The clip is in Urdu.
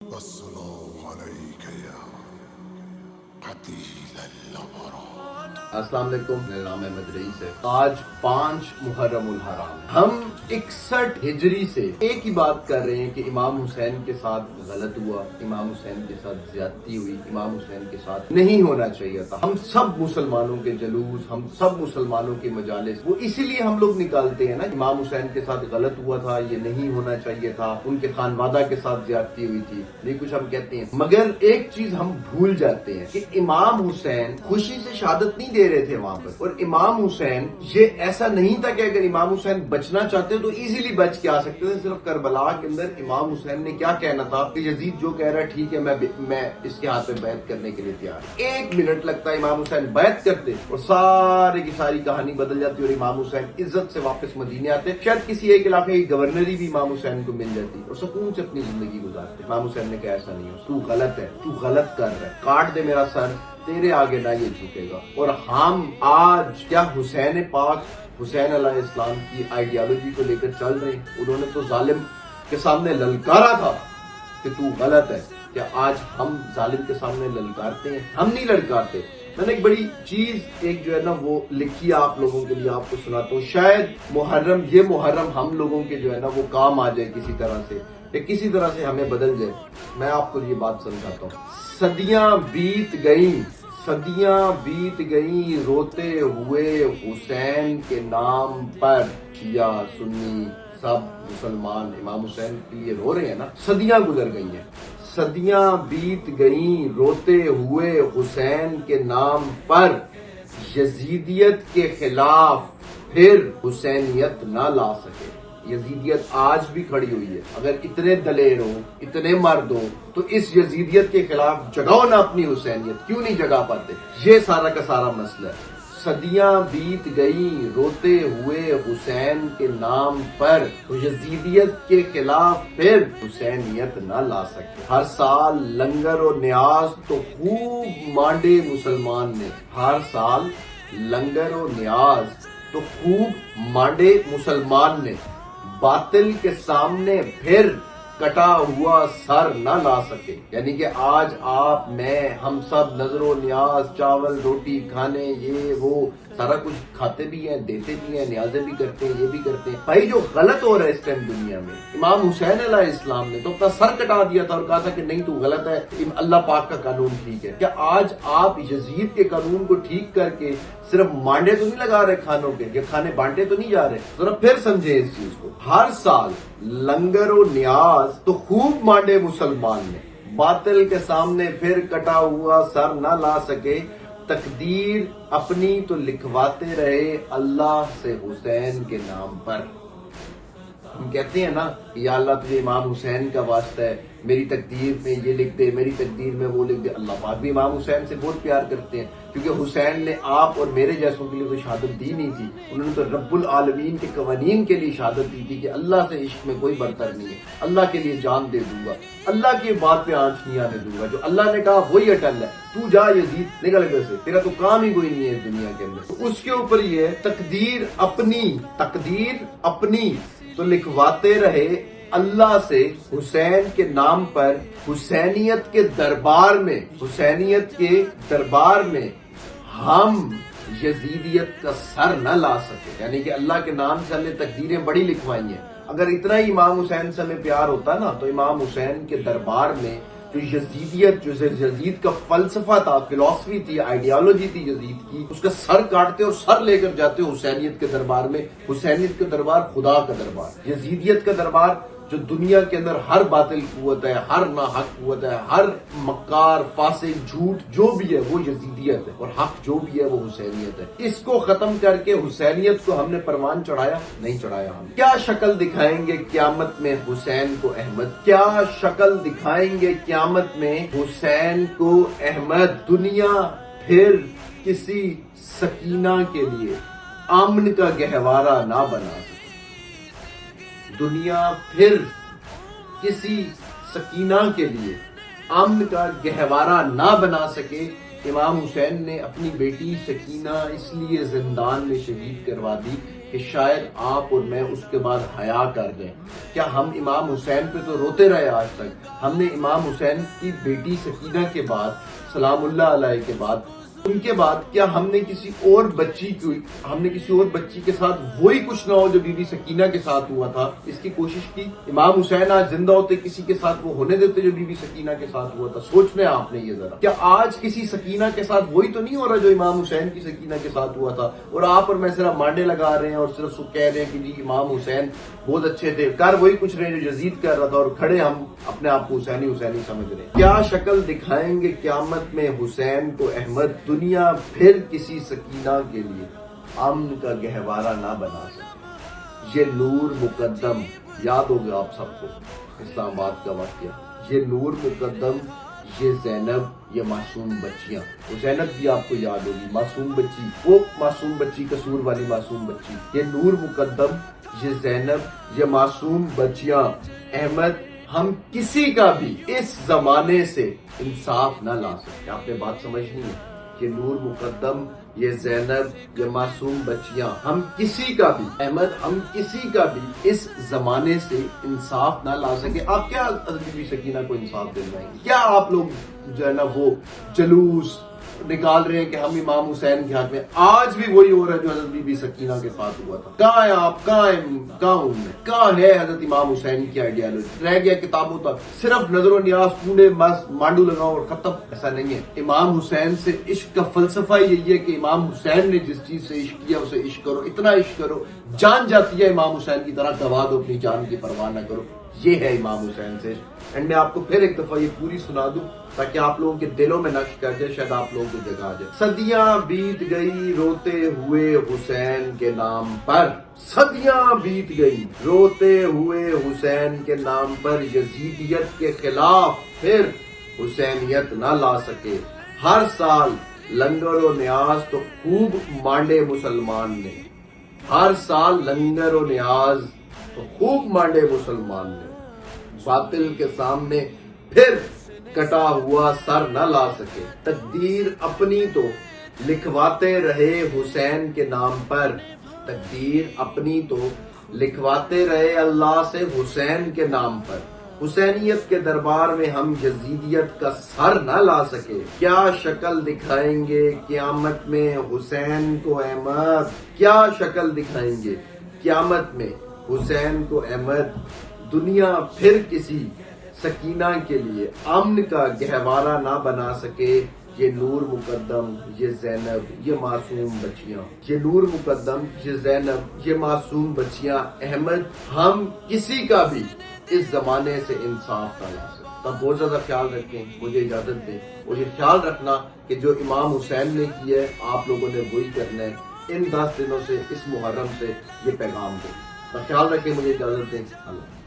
السلام عليك يا قتيل الأبرار. السلام علیکم، میرا نام احمد رئیس ہے۔ آج 5 محرم الحرام ہے۔ ہم 61 ہجری سے ایک ہی بات کر رہے ہیں کہ امام حسین کے ساتھ غلط ہوا، امام حسین کے ساتھ زیادتی ہوئی، امام حسین کے ساتھ نہیں ہونا چاہیے تھا۔ ہم سب مسلمانوں کے جلوس، ہم سب مسلمانوں کے مجالس وہ اسی لیے ہم لوگ نکالتے ہیں نا، امام حسین کے ساتھ غلط ہوا تھا، یہ نہیں ہونا چاہیے تھا، ان کے خانوادہ کے ساتھ زیادتی ہوئی تھی، یہ کچھ ہم کہتے ہیں۔ مگر ایک چیز ہم بھول جاتے ہیں کہ امام حسین خوشی سے شہادت نہیں دے رہے تھے وہاں پر، اور امام حسین یہ ایسا نہیں تھا کہ اگر امام حسین بچنا چاہتے تو ایزیلی بچ کے آ سکتے تھے۔ صرف کربلا کے اندر امام حسین نے کیا کہنا تھا کہ یزید جو کہہ رہا ہے ٹھیک ہے، میں اس کے ہاتھ میں بیعت کرنے کے لیے تیار ہوں۔ 1 منٹ لگتا ہے امام حسین بیعت کرتے اور ساری کی ساری کہانی بدل جاتی اور امام حسین عزت سے واپس مدینے آتے۔ شاید کسی ایک علاقے کی گورنری بھی امام حسین کو مل جاتی اور سکون سے اپنی زندگی گزارتے۔ امام حسین نے کہا ایسا نہیں ہو، تو غلط ہے، تو غلط کر رہا ہے، کاٹ دے میرا سر، تیرے آگے نہ یہ جھکے گا۔ اور ہم آج کیا حسین پاک، حسین علیہ السلام کی آئیڈیالوجی کو لے کر چل رہے ہیں؟ انہوں نے تو ظالم کے سامنے للکارا تھا کہ تو غلط ہے۔ کیا آج ہم ظالم کے سامنے للکارتے ہیں؟ ہم نہیں للکارتے۔ میں نے ایک بڑی چیز ایک جو ہے نا وہ لکھی آپ لوگوں کے لیے، آپ کو سناتا ہوں۔ شاید یہ محرم ہم لوگوں کے جو ہے نا وہ کام آ جائے کسی طرح سے، یا کسی طرح سے ہمیں بدل جائے۔ میں آپ کو یہ بات سمجھاتا ہوں۔ صدیاں بیت گئیں روتے ہوئے حسین کے نام پر، یا سنی سب مسلمان امام حسین کے لیے رو رہے ہیں نا۔ صدیاں گزر گئی ہیں، صدیاں بیت گئیں روتے ہوئے حسین کے نام پر، یزیدیت کے خلاف پھر حسینیت نہ لا سکے۔ یزیدیت آج بھی کھڑی ہوئی ہے۔ اگر اتنے دلیر ہوں، اتنے مرد ہوں، تو اس یزیدیت کے خلاف جگاؤ نہ اپنی حسینیت، کیوں نہیں جگا پاتے؟ یہ سارا کا سارا مسئلہ ہے۔ صدیاں بیت گئیں روتے ہوئے حسین کے نام پر، یزیدیت کے خلاف پھر حسینیت نہ لا سکے۔ ہر سال لنگر و نیاز تو خوب مانڈے مسلمان نے، ہر سال لنگر و نیاز تو خوب مانڈے مسلمان نے، باطل کے سامنے پھر کٹا ہوا سر نہ لا سکے۔ یعنی کہ آج آپ، میں، ہم سب نظر و نیاز، چاول روٹی کھانے، یہ وہ سارا کچھ کھاتے بھی ہیں، دیتے بھی ہیں، نیازیں بھی کرتے ہیں، یہ بھی کرتے ہیں۔ بھائی جو غلط ہو رہا ہے اس ٹائم دنیا میں، امام حسین علیہ السلام نے تو اپنا سر کٹا دیا تھا اور کہا تھا کہ نہیں تو غلط ہے، اللہ پاک کا قانون ٹھیک ہے۔ کیا آج آپ یزید کے قانون کو ٹھیک کر کے صرف مانڈے تو نہیں لگا رہے کھانوں کے، یا کھانے بانٹے تو نہیں جا رہے؟ ذرا پھر سمجھے اس چیز کو۔ ہر سال لنگر و نیاز تو خوب مانڈے مسلمان نے، باطل کے سامنے پھر کٹا ہوا سر نہ لا سکے، تقدیر اپنی تو لکھواتے رہے اللہ سے حسین کے نام پر۔ ہم کہتے ہیں نا یا اللہ تجھے امام حسین کا واسطہ ہے، میری تقدیر میں یہ لکھ دے، میری تقدیر میں وہ لکھ دے۔ اللہ پاک بھی امام حسین سے بہت پیار کرتے ہیں، کیونکہ حسین نے آپ اور میرے جیسوں کے لیے تو شہادت دی نہیں تھی، انہوں نے تو رب العالمین کے قوانین کے لیے شہادت دی تھی کہ اللہ سے عشق میں کوئی برتر نہیں ہے، اللہ کے لیے جان دے دوں گا، اللہ کی بات پہ آنچ نہیں آنے دوں گا، جو اللہ نے کہا وہی اٹل ہے، تو جا یزید نکل گئے سے، تیرا تو کام ہی کوئی نہیں ہے اس دنیا کے اندر۔ تو اس کے اوپر یہ تقدیر اپنی تو لکھواتے رہے اللہ سے حسین کے نام پر، حسینیت کے دربار میں ہم یزیدیت کا سر نہ لا سکے۔ یعنی کہ اللہ کے نام سے ہم نے تقدیریں بڑی لکھوائی ہیں۔ اگر اتنا ہی امام حسین سے ہمیں پیار ہوتا نا، تو امام حسین کے دربار میں جو یزیدیت، جو یزید کا فلسفہ تھا، فلسفی تھی، آئیڈیالوجی تھی یزید کی، اس کا سر کاٹتے اور سر لے کر جاتے حسینیت کے دربار میں۔ حسینیت کا دربار خدا کا دربار، یزیدیت کا دربار جو دنیا کے اندر ہر باطل قوت ہے، ہر ناحق قوت ہے، ہر مکار، فاسق، جھوٹ جو بھی ہے وہ یزیدیت ہے، اور حق جو بھی ہے وہ حسینیت ہے۔ اس کو ختم کر کے حسینیت کو ہم نے پروان چڑھایا نہیں چڑھایا۔ ہم کیا شکل دکھائیں گے قیامت میں حسین کو احمد؟ کیا شکل دکھائیں گے قیامت میں حسین کو احمد؟ دنیا پھر کسی سکینہ کے لیے امن کا گہوارہ نہ بنا سکے، دنیا پھر کسی سکینہ کے لیے امن کا گہوارہ نہ بنا سکے۔ امام حسین نے اپنی بیٹی سکینہ اس لیے زندان میں شہید کروا دی کہ شاید آپ اور میں اس کے بعد حیا کر دیں. کیا ہم امام حسین پہ تو روتے رہے آج تک؟ ہم نے امام حسین کی بیٹی سکینہ کے بعد، سلام اللہ علیہ کے بعد، ان کے بعد کیا ہم نے کسی اور بچی کے ساتھ وہی کچھ نہ ہو جو بی بی سکینہ کے ساتھ ہوا تھا، اس کی کوشش کی؟ امام حسین آج زندہ ہوتے کسی کے ساتھ وہ ہونے دیتے جو بی بی سکینہ کے ساتھ ہوا تھا؟ سوچ لیں آپ نے یہ ذرا. کیا آج کسی سکینہ کے ساتھ وہی تو نہیں ہو رہا جو امام حسین کی سکینہ کے ساتھ ہوا تھا؟ اور آپ اور میں صرف مانڈے لگا رہے ہیں اور صرف کہہ رہے ہیں کہ جی امام حسین بہت اچھے تھے، کر وہی کچھ رہے ہیں جو یزید کر رہا تھا، اور کھڑے ہم اپنے آپ کو حسینی سمجھ رہے ہیں. کیا شکل دکھائیں گے قیامت میں حسین کو احمد، دنیا پھر کسی سکینہ کے لیے امن کا گہوارہ نہ بنا سکے. یہ نور مقدم یاد ہوگا آپ سب کو، اسلام آباد کا واقعہ. یہ نور مقدم، یہ زینب، یہ معصوم بچیاں. وہ زینب بھی آپ کو یاد ہوگی، معصوم بچی، وہ معصوم بچی، قصور والی معصوم بچی. یہ نور مقدم، یہ زینب، یہ معصوم بچیاں. احمد، ہم کسی کا بھی اس زمانے سے انصاف نہ لا سکتے. آپ نے بات سمجھنی ہے. یہ نور مقدم، یہ زینب، یہ معصوم بچیاں، ہم کسی کا بھی، احمد، ہم کسی کا بھی اس زمانے سے انصاف نہ لا سکے. آپ کیا حضرت بی بی سکینہ کو انصاف دلوائیں گے؟ کیا آپ لوگ جو ہے نا وہ جلوس نکال رہے ہیں کہ ہم امام حسین کے حق میں؟ آج بھی وہی ہو رہا ہے جو حضرت بی بی سکینہ کے ساتھ ہوا تھا. کہاں ہے آپ؟ کہاں ہوں میں؟ کہاں ہے حضرت امام حسین کی آئیڈیالوجی؟ رہ گیا کتابوں تک، صرف نظر و نیاز، کوڑے مانڈو لگاؤ اور ختم. ایسا نہیں ہے. امام حسین سے عشق کا فلسفہ یہی ہے کہ امام حسین نے جس چیز سے عشق کیا اسے عشق کرو، اتنا عشق کرو جان جاتی ہے امام حسین کی طرح، گوا دو، اپنی جان کی پرواہ نہ کرو. یہ ہے امام حسین سے. اینڈ میں آپ کو پھر ایک دفعہ یہ پوری سنا دوں تاکہ آپ لوگوں کے دلوں میں نقش کر جائے، شاید آپ لوگوں کو جگہ آ جائے. صدیاں بیت گئی روتے ہوئے حسین کے نام پر، صدیاں بیت گئی روتے ہوئے حسین کے نام پر، یزیدیت کے خلاف پھر حسینیت نہ لا سکے. ہر سال لنگر و نیاز تو خوب مانڈے مسلمان نے، ہر سال لنگر و نیاز تو خوب مانڈے مسلمان نے. باطل کے سامنے پھر کٹا ہوا سر نہ لا سکے. تقدیر اپنی تو لکھواتے رہے حسین کے نام پر، تقدیر اپنی تو لکھواتے رہے اللہ سے حسین کے نام پر. حسینیت کے دربار میں ہم یزیدیت کا سر نہ لا سکے. کیا شکل دکھائیں گے قیامت میں حسین کو احمد، کیا شکل دکھائیں گے قیامت میں حسین کو احمد، دنیا پھر کسی سکینہ کے لیے امن کا گہوارہ نہ بنا سکے. یہ نور مقدم، یہ زینب، یہ معصوم بچیاں. یہ نور مقدم، یہ زینب، یہ معصوم بچیاں. احمد، ہم کسی کا بھی اس زمانے سے انصاف نہ لا سکتے. تب بہت زیادہ خیال رکھیں. مجھے اجازت دیں اور یہ خیال رکھنا کہ جو امام حسین نے کیا ہے آپ لوگوں نے وہی کرنا ہے. ان 10 دنوں سے، اس محرم سے یہ پیغام دیں. خیال رکھیں. مجھے اجازت دیں. اللہ